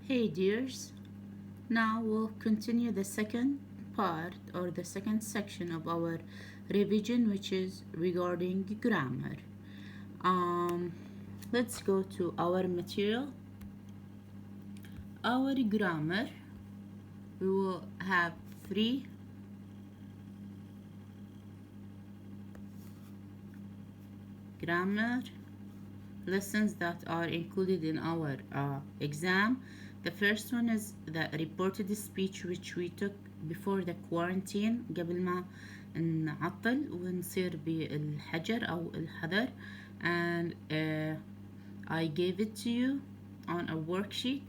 Hey dears, now we'll continue the second part or the second section of our revision, which is regarding grammar. Um, let's go to our material. Our grammar, we will have three grammar lessons that are included in our exam. The first one is the reported speech which we took before the quarantine قبل ما نعطل ونصير بالحجر أو الحذر, and I gave it to you on a worksheet,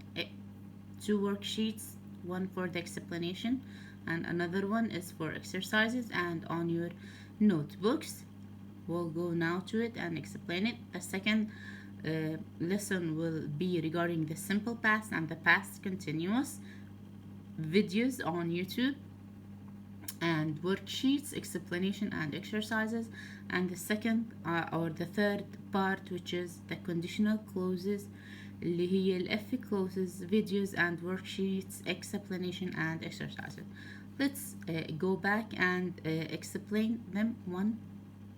two worksheets, one for the explanation and another one is for exercises and on your notebooks. We'll go now to it and explain it. The second lesson will be regarding the simple past and the past continuous, videos on YouTube and worksheets, explanation and exercises, and the second or the third part, which is the conditional clauses اللي هي ال F clauses, videos and worksheets, explanation and exercises. Let's go back and explain them one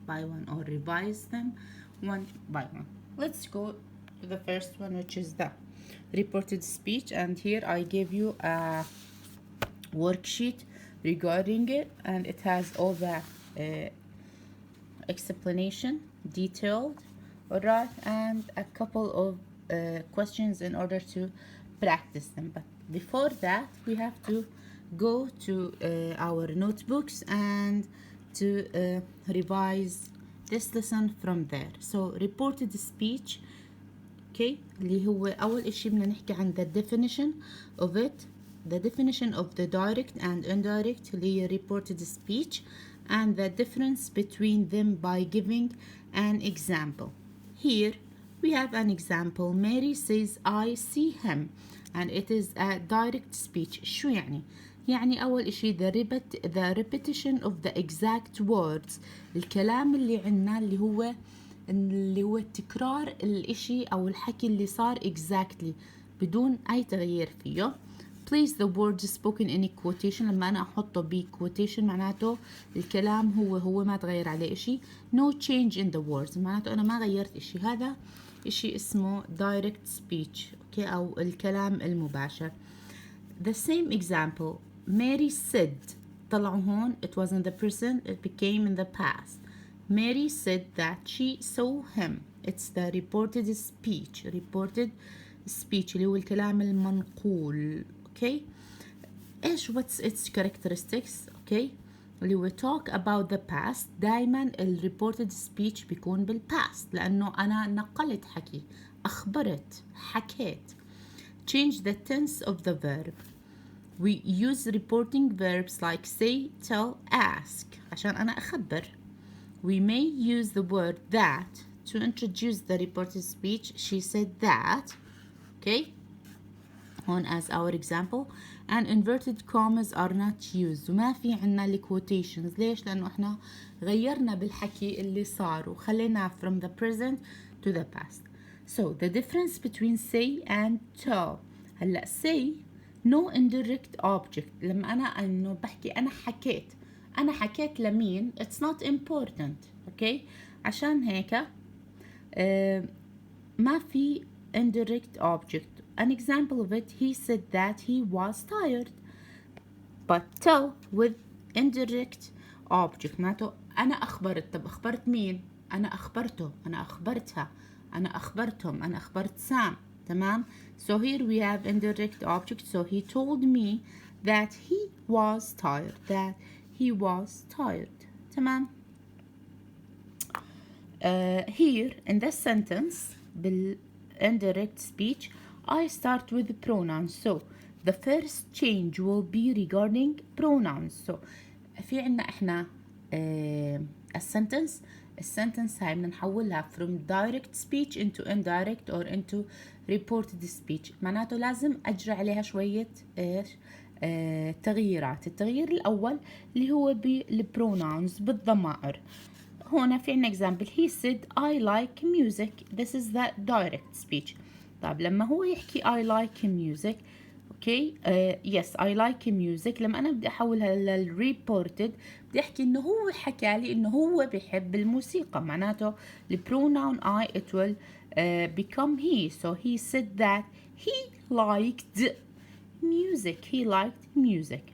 by one or revise them one by one. Let's go to the first one, which is the reported speech, and here I gave you a worksheet regarding it and it has all the explanation detailed, alright, and a couple of questions in order to practice them. But before that we have to go to our notebooks and to revise this lesson from there. So reported speech, okay, اللي هو أول إشي بدنا نحكي عن the definition of it, the definition of the direct and indirect اللي هي reported speech, and the difference between them by giving an example. Here we have an example. Mary says I see him, and it is a direct speech. شو يعني؟ يعني أول إشي the repetition of the exact words. الكلام اللي عنا اللي هو تكرار الإشي أو الحكي اللي صار exactly بدون أي تغيير فيه. Place the word spoken in a quotation. لما أنا أحطه ب quotation معناته الكلام هو ما تغير عليه إشي. No change in the words معناته أنا ما غيرت إشي. هذا إشي اسمه direct speech, okay, أو الكلام المباشر. The same example. Mary said, طلعوا هون it was in the present, it became in the past. Mary said that she saw him. It's the reported speech. Reported speech اللي هو الكلام المنقول. Okay. إيش what's its characteristics? Okay. اللي هو talk about the past. دايما ال reported speech بيكون بالpast لأنه أنا نقلت حكي، أخبرت، حكيت. Change the tense of the verb. We use reporting verbs like say, tell, ask عشان أنا أخبر. We may use the word that to introduce the reported speech. She said that, okay, on as our example. And inverted commas are not used. وما في عنا ال quotations. ليش؟ لأنه إحنا غيرنا بالحكي اللي صار وخلينا from the present to the past. So the difference between say and tell. هلا say no indirect object. لما أنا إنه بحكي أنا حكيت لمين it's not important, okay. عشان هيك ما في indirect object. An example of it, he said that he was tired. But tell with indirect object معناته أنا أخبرت. طب أخبرت مين؟ أنا أخبرته، أنا أخبرتها، أنا أخبرتهم، أنا أخبرت سام. تمام. So here we have indirect object. So he told me that he was tired. That he was tired. تمام. Here in this sentence بالindirect speech I start with pronouns. So the first change will be regarding pronouns. So في عنا إحنا السنتنس هاي بدنا نحولها from direct speech into indirect or into reported speech. معناته لازم أجري عليها شوية إيش تغييرات. التغيير الأول اللي هو بالpronouns بالضمائر. هنا في عنا example. He said I like music. This is the direct speech. طيب لما هو يحكي I like music اوكي yes I like music، لما انا بدي احولها للreported بدي احكي انه هو حكى لي انه هو بيحب الموسيقى، معناته البرونون I it will become he. So he said that he liked music.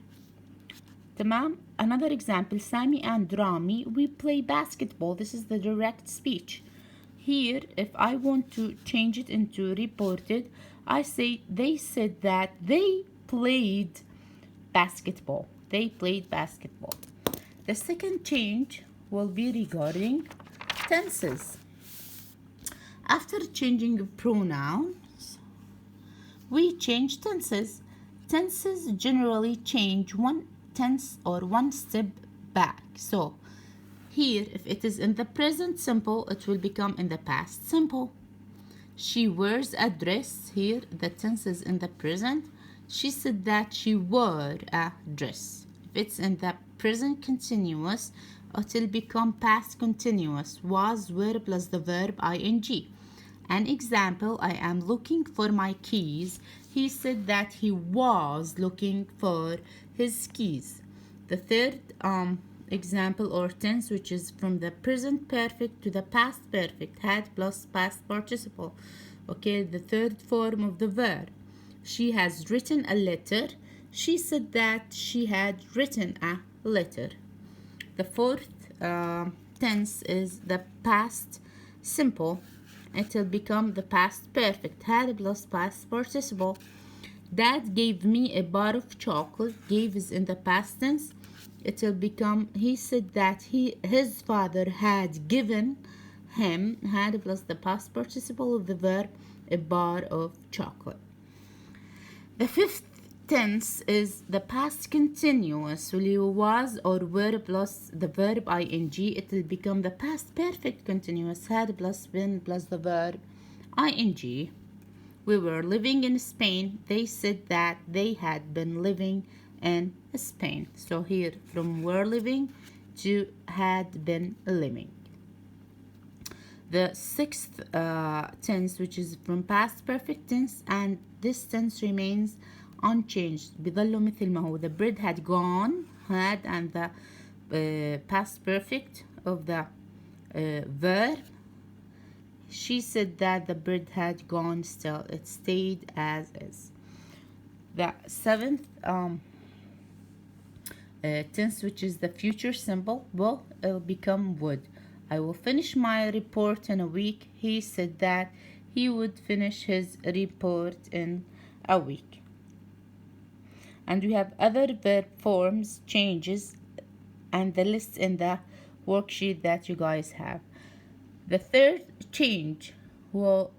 تمام. Another example, Sami and Rami we play basketball. This is the direct speech. Here, if I want to change it into reported, I say they said that they played basketball. They played basketball. The second change will be regarding tenses. After changing pronouns, we change tenses. Tenses generally change one tense or one step back. So here, if it is in the present simple, it will become in the past simple. She wears a dress. Here, the tense is in the present. She said that she wore a dress. If it's in the present continuous, it will become past continuous. Was, were plus the verb ing. An example, I am looking for my keys. He said that he was looking for his keys. The third example or tense, which is from the present perfect to the past perfect, had plus past participle. Okay, the third form of the verb. She has written a letter. She said that she had written a letter. The fourth tense is the past simple. It will become the past perfect. Had plus past participle. Dad gave me a bar of chocolate. Gave is in the past tense. It will become he said that his father had given him, had plus the past participle of the verb, a bar of chocolate. The fifth tense is the past continuous. واللي was or were plus the verb ing. It will become the past perfect continuous. Had plus been plus the verb ing. We were living in Spain. They said that they had been living in Spain. So here from were living to had been living. The sixth tense, which is from past perfect tense, and this tense remains unchanged. بيظلوا مثل ما هو. The bread had gone, had, and the past perfect of the verb. She said that the bread had gone still. It stayed as is. The seventh tense, which is the future simple, will become would. I will finish my report in a week. He said that he would finish his report in a week. And we have other verb forms changes and the list in the worksheet that you guys have. The third change will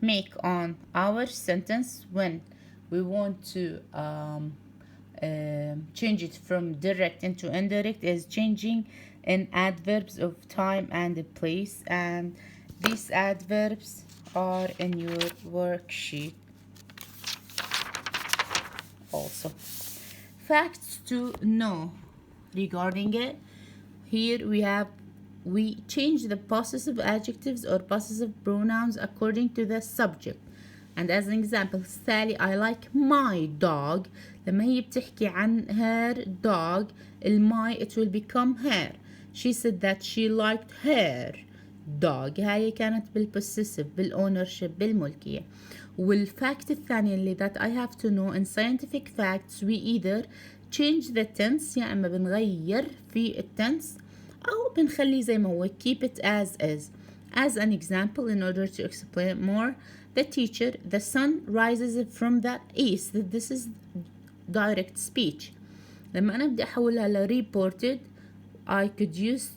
make on our sentence when we want to change it from direct into indirect is changing in adverbs of time and place, and these adverbs are in your worksheet also. Facts to know regarding it. Here we change the possessive adjectives or possessive pronouns according to the subject. And as an example, Sally, I like my dog. لما هي بتحكي عن her dog, my it will become her. She said that she liked her dog. هاي كانت بالpossessive, بالownership, بالملكية. والفاكت الثاني اللي that I have to know in scientific facts, we either change the tense يا إما بنغير في التنس أو بنخليه زي ما هو, keep it as is. As an example, in order to explain it more, the teacher, the sun rises from the east. This is direct speech. لما أنا بدي أحولها ل reported, I could use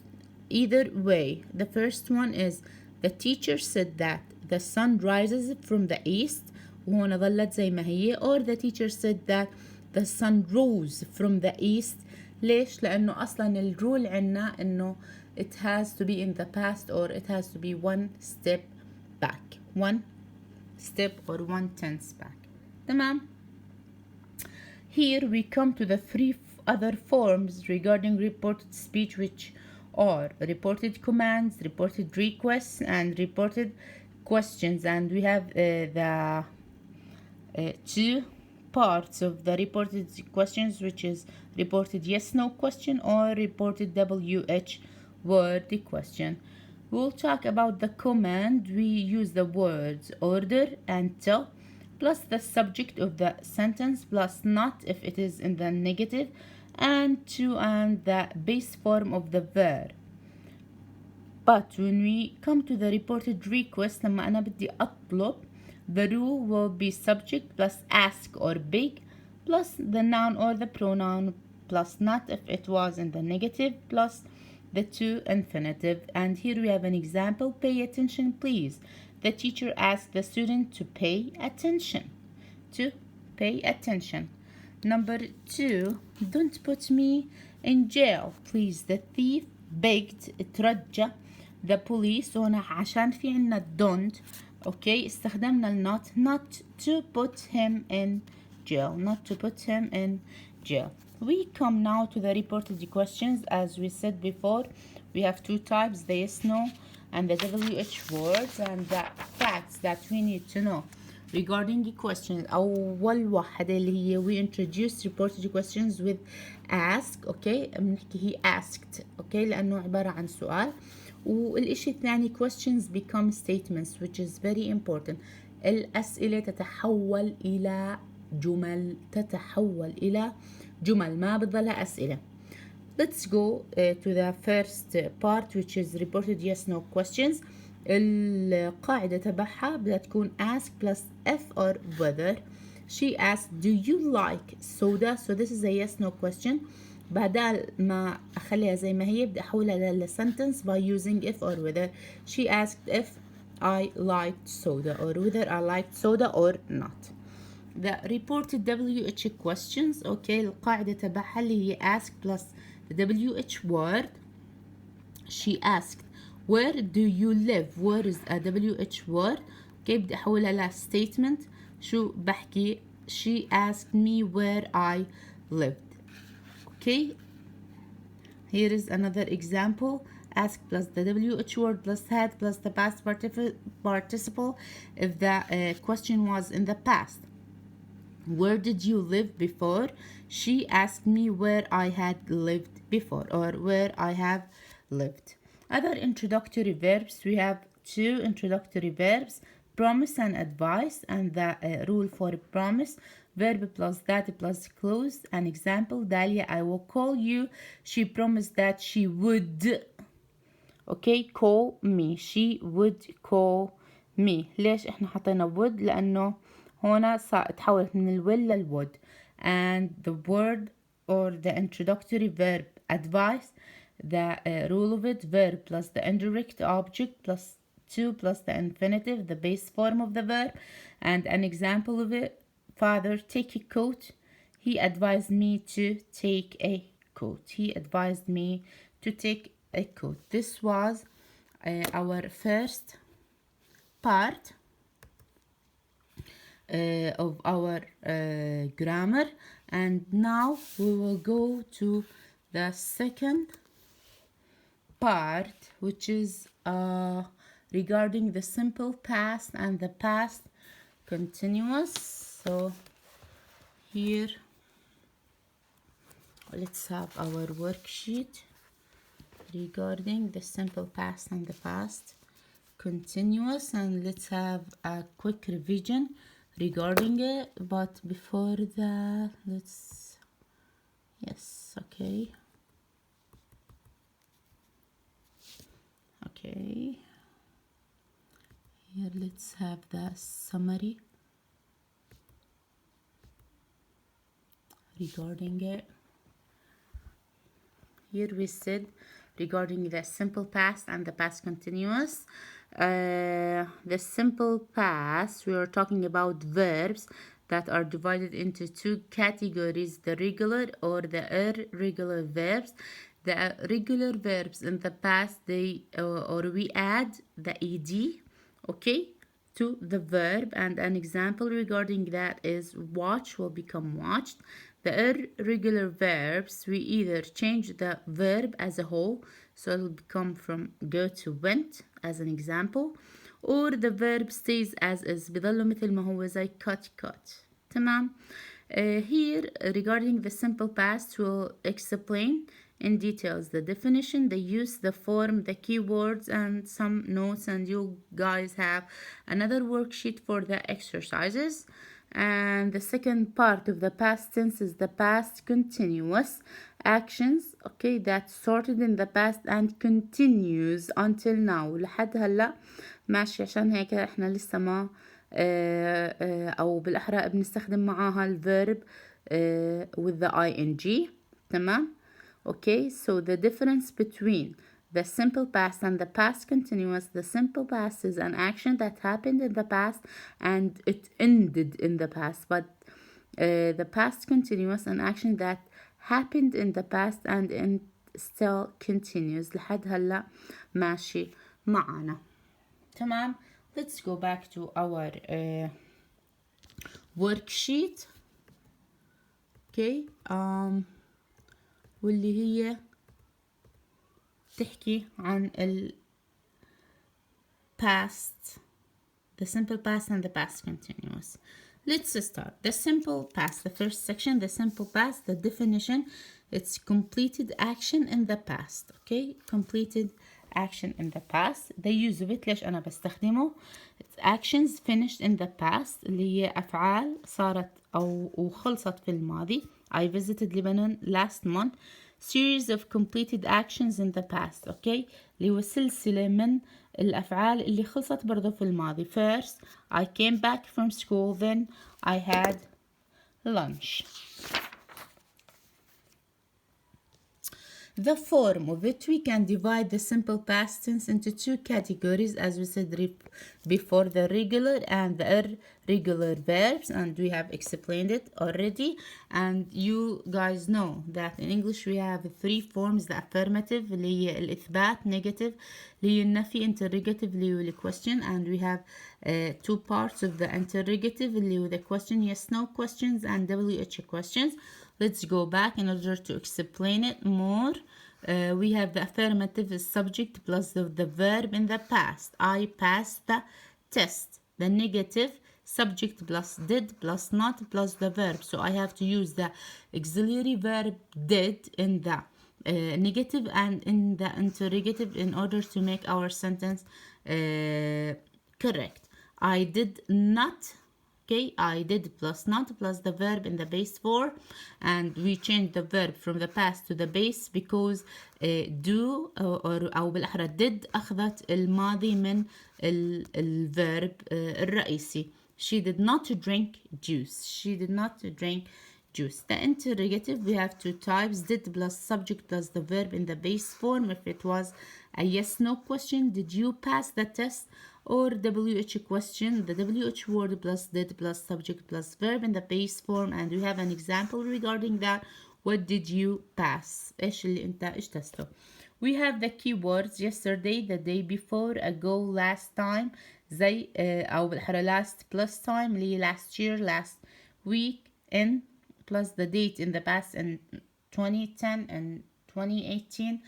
either way. The first one is the teacher said that the sun rises from the east وهون ظلت زي ما هي, or the teacher said that the sun rose from the east. ليش؟ لأنه أصلا الرول عنا إنه it has to be in the past or it has to be one step back, one step or one tense back. تمام. Here we come to the three other forms regarding reported speech, which are reported commands, reported requests, and reported questions, and we have the two parts of the reported questions, which is reported yes no question or reported WH word question. We'll talk about the command. We use the words order and tell plus the subject of the sentence plus not if it is in the negative and to and the base form of the verb. But when we come to the reported request, لما أنا بدي أطلب, the rule will be subject plus ask or beg plus the noun or the pronoun plus not if it was in the negative plus the to infinitive. And here we have an example. Pay attention, please. The teacher asked the student to pay attention. To pay attention. Number 2, don't put me in jail, please. The thief begged, ترجى the police. هنا عشان في عنا don't. Okay, استخدمنا not to put him in jail. Not to put him in jail. We come now to the reported questions. As we said before, we have two types, the yes, no, and the WH words, and the facts that we need to know regarding the questions. أول واحدة اللي هي we introduced reported questions with ask. okay بنحكي he asked. okay لأنه عبارة عن سؤال. والإشي الثاني questions become statements, which is very important. الأسئلة تتحول إلى جمل ما بتظلها أسئلة. Let's go to the first part, which is reported yes no questions. القاعدة تبعها بدها تكون ask plus if or whether. She asked, do you like soda? So this is a yes no question. بدل ما أخليها زي ما هي بدي أحولها لسentence by using if or whether. She asked if I liked soda or whether I liked soda or not. The reported WH questions. okay القاعدة تبعها اللي هي ask plus the WH word. She asked, where do you live? Where is a WH word. okay بدي أحولها ل statement. شو بحكي؟ She asked me where I lived. okay here is another example. Ask plus the WH word plus had plus the past participle if the question was in the past. Where did you live before? She asked me where I had lived before or where I have lived. Other introductory verbs. We have two introductory verbs, promise and advice, and the rule for promise, verb plus that plus clause. An example, Dalia, I will call you. She promised that she would okay call me. She would call me. ليش احنا حطينا would؟ لأنه هنا تحولت من الويل للwould. And the word or the introductory verb advice, the rule of it, verb plus the indirect object plus to plus the infinitive, the base form of the verb. And an example of it, father, take a coat. He advised me to take a coat. He advised me to take a coat. This was our first part of our grammar, and now we will go to the second part, which is regarding the simple past and the past continuous. So here let's have our worksheet regarding the simple past and the past continuous, and let's have a quick revision regarding it. But before that, okay here let's have the summary regarding it. Here we said regarding the simple past and the past continuous. The simple past, we are talking about verbs that are divided into two categories, the regular or the irregular verbs. The regular verbs in the past, they or we add the ed, okay, to the verb, and an example regarding that is watch will become watched. The irregular verbs, we either change the verb as a whole, so it will become from go to went as an example, or the verb stays as is بضله مثل ما هو زي cut. تمام. Here regarding the simple past we'll explain in details the definition, the use, the form, the keywords, and some notes, and you guys have another worksheet for the exercises. And the second part of the past tense is the past continuous actions, okay, that started in the past and continues until now. لحد هلا ماشي، عشان هيك احنا لسه ما او بالاحرى بنستخدم معاها الverb with the ing. تمام. Okay, so the difference between the simple past and the past continuous: the simple past is an action that happened in the past and it ended in the past, but the past continuous an action that happened in the past and it still continues. لحد هلا ماشي معنا. تمام. Let's go back to our worksheet. Okay. واللي هي تحكي عن ال past, the simple past and the past continuous. Let's start. The simple past, the first section, the simple past, the definition, it's completed action in the past. Okay, completed action in the past. The use of it ليش أنا بستخدمه. It's actions finished in the past اللي هي أفعال صارت أو وخلصت في الماضي. I visited Lebanon last month. Series of completed actions in the past. Okay, اللي هو سلسلة من الأفعال اللي خلصت برضو في الماضي. First, I came back from school. Then I had lunch. The form of it, we can divide the simple past tense into two categories, as we said before, the regular and the irregular verbs, and we have explained it already. And you guys know that in English we have three forms: the affirmative اللي هي الإثبات, negative اللي هي النفي, interrogative اللي هو الquestion, and we have two parts of the interrogative اللي هو the question, yes, no questions, and WH questions. Let's go back in order to explain it more. We have the affirmative subject plus the verb in the past. I passed the test. The negative subject plus did plus not plus the verb. So I have to use the auxiliary verb did in the negative and in the interrogative in order to make our sentence correct. I did not. Okay, I did plus not plus the verb in the base form, and we changed the verb from the past to the base because do أو بالأحرى did أخذت الماضي من الverb الرئيسي. She did not drink juice. She did not drink juice. The interrogative, we have two types: did plus subject plus the verb in the base form. If it was a yes no question, did you pass the test? Or WH question, the WH word plus did plus subject plus verb in the base form. And we have an example regarding that. What did you pass? ايش اللي انت اجتزته. We have the keywords: yesterday, the day before, ago, last time, زي أو بالأحرى last plus time اللي هي last year, last week, in plus the date in the past in 2010 and 2018.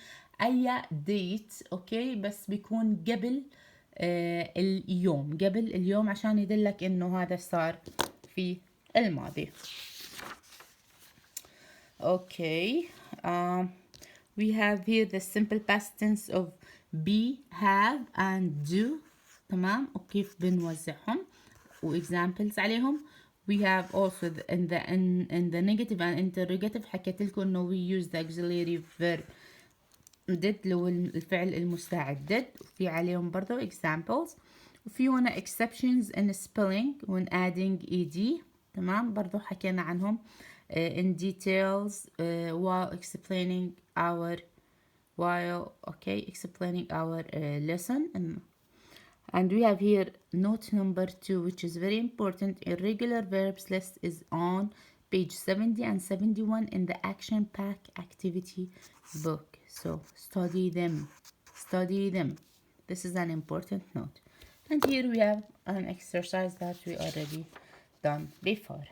أي date okay بس بيكون قبل اليوم، قبل اليوم عشان يدلك إنه هذا صار في الماضي. Okay, we have here the simple past tense of be, have, and do. تمام. وكيف بنوزعهم وexamples عليهم. We have also in the negative and interrogative حكيت لكم إنه we use the auxiliary verb did اللي هو الفعل المساعد did، وفي عليهم برضو examples. وفي هنا exceptions in spelling when adding ed. تمام. برضو حكينا عنهم in details while explaining our lesson. And we have here note number 2, which is very important. Irregular verbs list is on page 70 and 71 in the action pack activity book. So study them. This is an important note. And here we have an exercise that we already done before.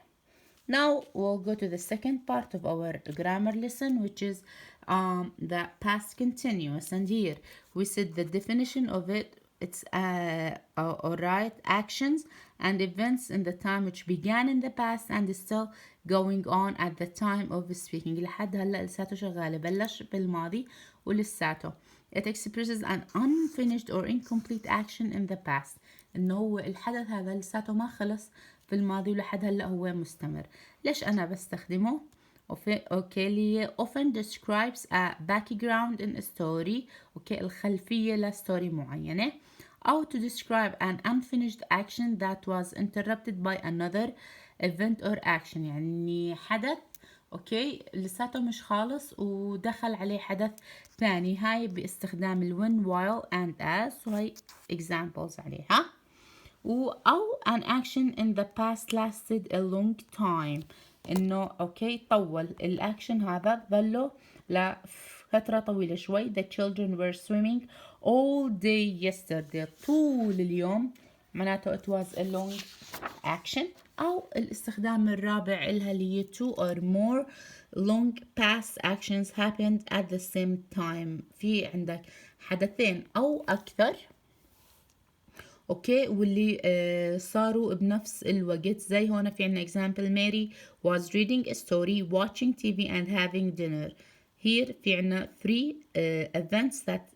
Now we'll go to the second part of our grammar lesson, which is the past continuous. And here we said the definition of it it's alright, actions and events in the time which began in the past and is still going on at the time of speaking. لحد هلا لساته شغالة، بلش بالماضي ولساته. It expresses an unfinished or incomplete action in the past. إنه هو الحدث هذا لساته ما خلص في الماضي ولحد هلا هو مستمر. ليش أنا بستخدمه؟ اوكي اللي often describes a background in a story. اوكي الخلفية لستوري معينة. أو to describe an unfinished action that was interrupted by another event or action. يعني حدث اوكي لساته مش خالص ودخل عليه حدث ثاني. هاي باستخدام ال when, while and as. وهي examples عليها. أو an action in the past lasted a long time. إنه أوكي طول الأكشن هذا ظله لفترة طويلة شوي. The children were swimming all day yesterday. طول اليوم معناته it was a long action. أو الاستخدام الرابع إلها اللي هي two or more long past actions happened at the same time. في عندك حدثين أو أكثر اوكي واللي صاروا بنفس الوقت. زي هون في عنا example Mary was reading a story, watching TV and having dinner. Here في عنا three events that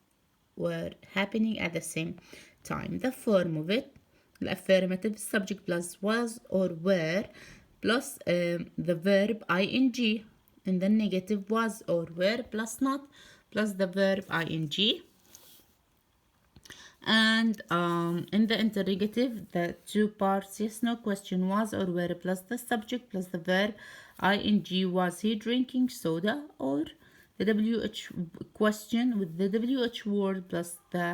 were happening at the same time. The form of it, the affirmative subject plus was or were plus the verb ing, and the negative was or were plus not plus the verb ing. And in the interrogative, the two parts yes no question was or were plus the subject plus the verb ing. Was he drinking soda? Or the WH question with the WH word plus the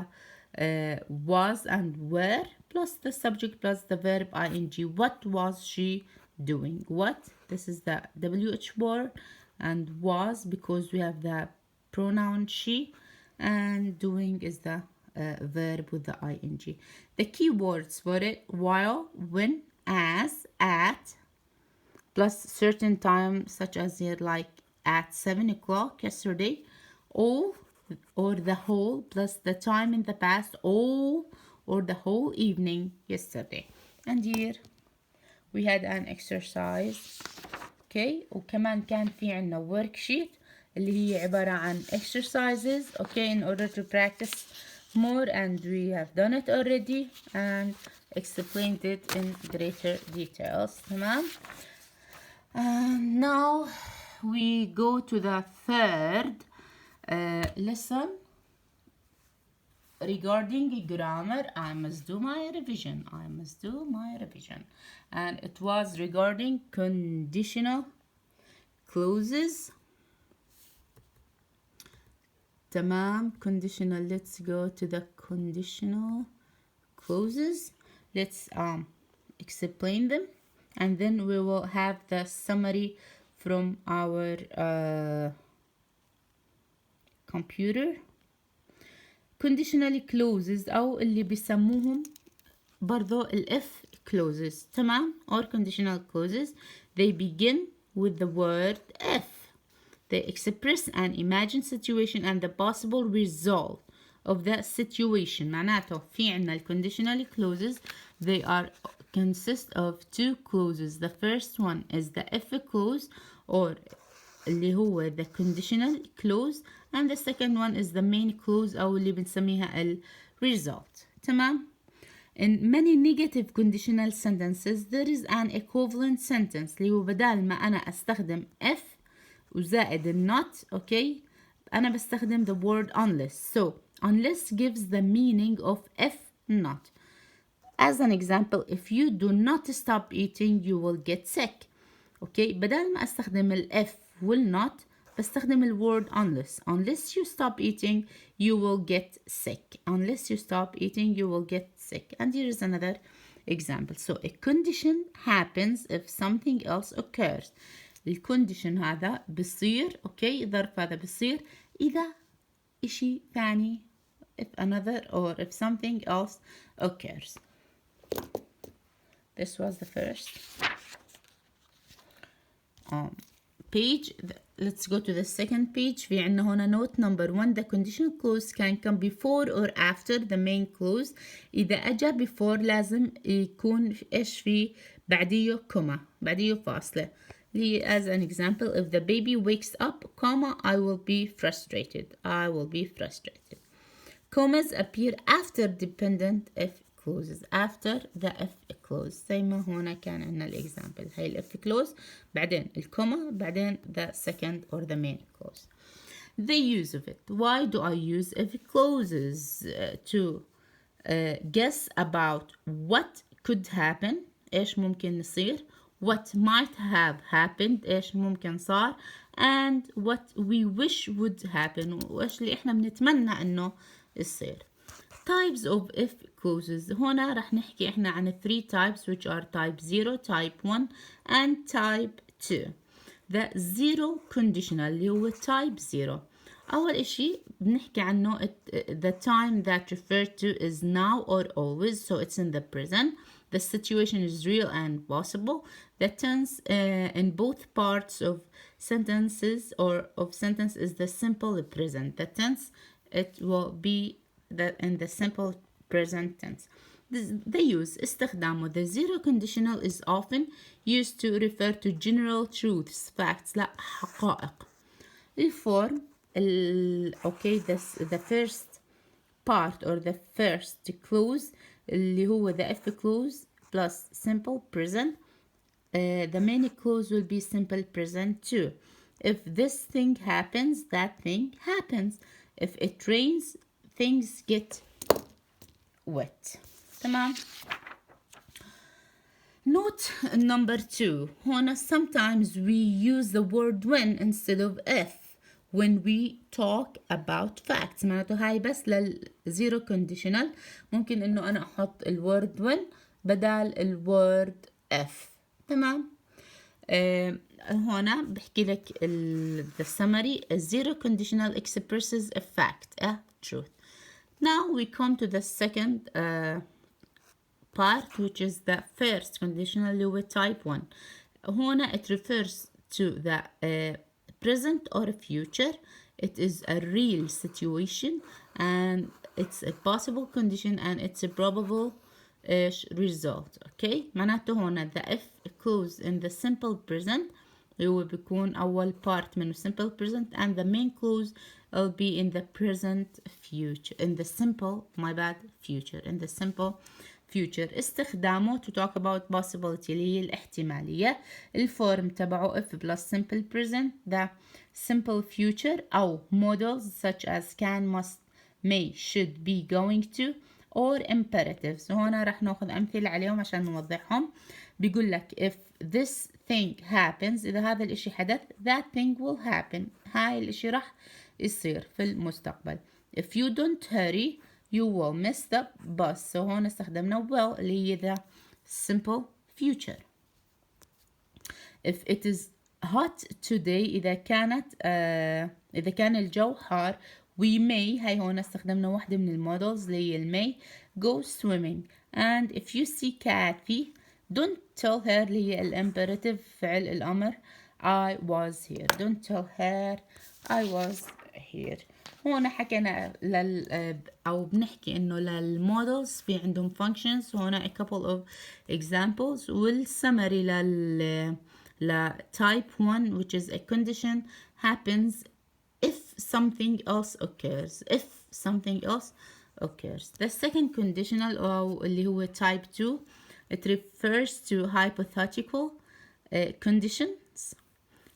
was and were plus the subject plus the verb ing. What was she doing? What? This is the WH word and was because we have the pronoun she, and doing is the verb with the ing. The key words for it: while, when, as, at, plus certain time such as here like at 7 o'clock yesterday. All or the whole plus the time in the past. All or the whole evening yesterday. And here we had an exercise. okay وكمان كان في عنا worksheet اللي هي عبارة عن exercises okay in order to practice more, and we have done it already and explained it in greater details. تمام. Now we go to the third lesson regarding grammar. I must do my revision. And it was regarding conditional clauses. تمام. Conditional. Let's go to the conditional clauses. Let's explain them, and then we will have the summary from our computer. Conditional clauses أو اللي بيسموهم برضو if clauses. تمام. Or conditional clauses, they begin with the word if. They express an imagined situation and the possible result of that situation. معناته في عنا conditional clauses. They are consist of two clauses. The first one is the if clause or اللي هو the conditional clause, and the second one is the main clause أو اللي بنسميها ال result. تمام. In many negative conditional sentences there is an equivalent sentence اللي هو بدال ما أنا أستخدم if وزائد not okay أنا بستخدم the word unless. So unless gives the meaning of if not. As an example, if you do not stop eating you will get sick. okay بدل ما أستخدم ال if will not بستخدم ال word unless. Unless you stop eating you will get sick. Unless you stop eating you will get sick. And here is another example. So a condition happens if something else occurs. الكونديشن هذا بصير اوكي الظرف هذا بصير إذا إشي ثاني if another or if something else occurs. This was the first page. Let's go to the second page. في عنا هنا note number 1. The conditional clause can come before or after the main clause. إذا أجا before لازم يكون إيش في بعديه كوما، بعديه فاصلة. As an example, if the baby wakes up, comma, I will be frustrated. I will be frustrated. Commas appear after dependent if clauses. After the if clause. زي ما هنا كان عندنا الإكزامبل. هاي ال if clause بعدين الكوما بعدين the second or the main clause. The use of it. Why do I use if clauses to guess about what could happen. إيش ممكن يصير. What might have happened. إيش ممكن صار. And what we wish would happen. وإيش اللي إحنا بنتمنى إنه يصير. Types of if clauses. هنا رح نحكي إحنا عن 3 types which are type 0, type 1 and type 2. The zero conditional اللي هو type 0. أول إشي بنحكي عنه the time that referred to is now or always, so it's in the present. The situation is real and possible. The tense in both parts of sentences or of sentence is the simple present. The tense, it will be in the simple present tense. The use استخدامه. The zero conditional is often used to refer to general truths, facts, لا حقائق. الform okay, the first part or the first clause اللي هو the if clause plus simple present. The main clause will be simple present too. If this thing happens, that thing happens. If it rains, things get wet. تمام. Note number 2. هنا sometimes we use the word when instead of if when we talk about facts. معناته هاي بس للزيرو conditional. ممكن انه انا احط الword when بدال الword if. تمام. هنا بحكي لك the summary. A zero conditional expresses a fact, a truth. Now we come to the second part, which is the first conditional اللي هو type 1. هنا it refers to the present or future. It is a real situation and it's a possible condition and it's a probable result. Okay. معناته هنا the if clause in the simple present هو بيكون أول part منه simple present and the main clause will be in the present future, in the simple, my bad, future, in the simple future. استخدامه to talk about possibility اللي هي الاحتمالية. الفورم تبعه if plus simple present, the simple future أو models such as can, must, may, should, be, going to or imperatives. وهنا رح ناخذ أمثلة عليهم عشان نوضحهم. بيقول لك if this thing happens, إذا هذا الإشي حدث, that thing will happen. هاي الإشي رح يصير في المستقبل. If you don't hurry, you will miss the bus. So هون استخدمنا will اللي هي the simple future. If it is hot today, إذا كان الجو حار, we may, هاي هون استخدمنا واحدة من المودلز اللي هي may go swimming. And if you see Kathy, don't tell her اللي هي الامبerative فعل الأمر I was here. Don't tell her I was here. هون حكينا أو بنحكي إنه للمودلز في عندهم functions. هون a couple of examples والsummary type 1 which is a condition happens if something else occurs. If something else occurs. The second conditional أو اللي هو type 2 it refers to hypothetical conditions,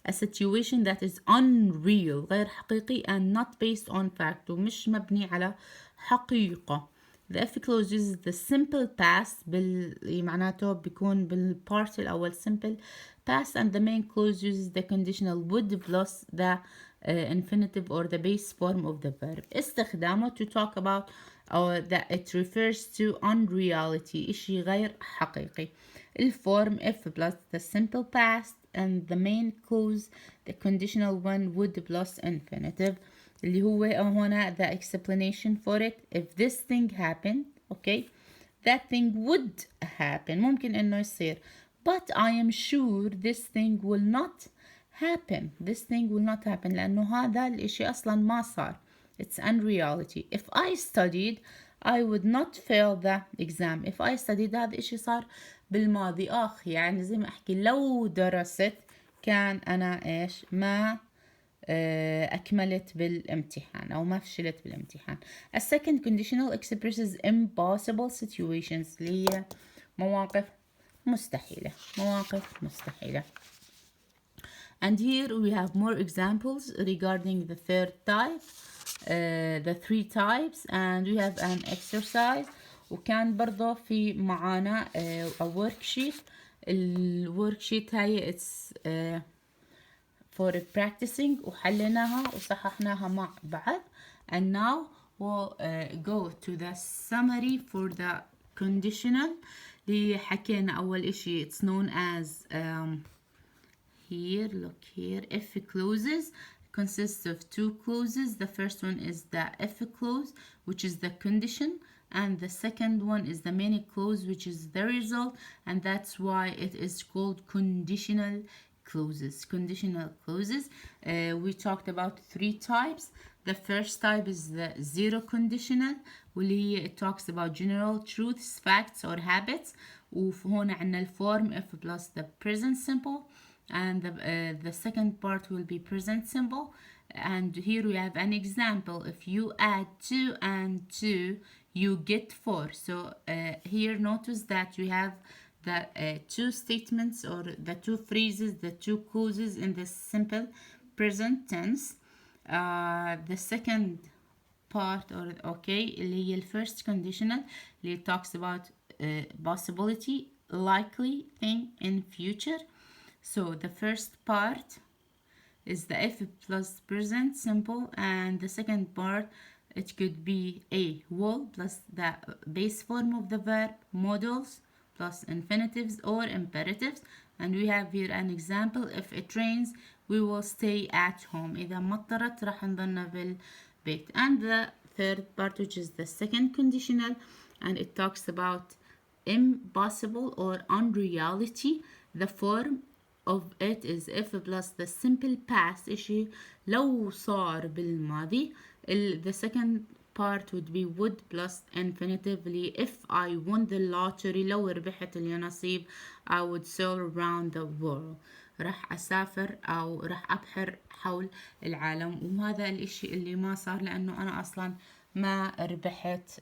a situation that is unreal غير حقيقي and not based on fact ومش مبني على حقيقة. The if clause uses the simple past معناته بيكون بالpart الأول simple past and the main clause uses the conditional would plus the infinitive or the base form of the verb. استخدامه to talk about or that it refers to unreality إشي غير حقيقي. الform if plus the simple past and the main clause the conditional one would plus infinitive اللي هو هنا the explanation for it. If this thing happened, okay, that thing would happen. ممكن إنه يصير. But I am sure this thing will not happen. This thing will not happen لأنه هذا الإشي أصلا ما صار. It's unreality. If I studied, I would not fail the exam. If I studied هذا الإشي صار بالماضي. يعني زي ما أحكي لو درست كان أنا إيش ما أكملت بالامتحان أو ما فشلت بالامتحان. A second conditional expresses impossible situations اللي هي مواقف مستحيلة. And here we have more examples regarding the third type, the three types, and we have an exercise. وكان برضه في معانا a worksheet. الworksheet هاي it's for practicing وحليناها وصححناها مع بعض. And now we'll go to the summary for the conditional اللي حكينا أول إشي it's known as here, look here, if clauses consists of two clauses. The first one is the if clause, which is the condition, and the second one is the main clause, which is the result, and that's why it is called conditional clauses. Conditional clauses. We talked about three types. The first type is the zero conditional, واللي it talks about general truths, facts, or habits. وهون عندنا الفورم if plus the present simple. And the second part will be present simple. And here we have an example. If you add 2 and 2, you get 4. So here notice that we have the two statements or the two phrases, the two clauses in the simple present tense. The second part or اللي هي first conditional اللي talks about possibility, likely thing in future. So the first part is the if plus present simple, and the second part it could be a will plus the base form of the verb, modals plus infinitives or imperatives. And we have here an example. If it rains, we will stay at home. إذا مطرت راح نضلنا بالبيت. And the third part, which is the second conditional, and it talks about impossible or unreality. The form of it is if plus the simple past إشي لو صار بالماضي. The second part would be would plus infinitively. If I won the lottery, لو ربحت اليانصيب, I would sail around the world. راح أسافر أو راح أبحر حول العالم. وهذا الإشي اللي ما صار لأنه أنا أصلا ما ربحت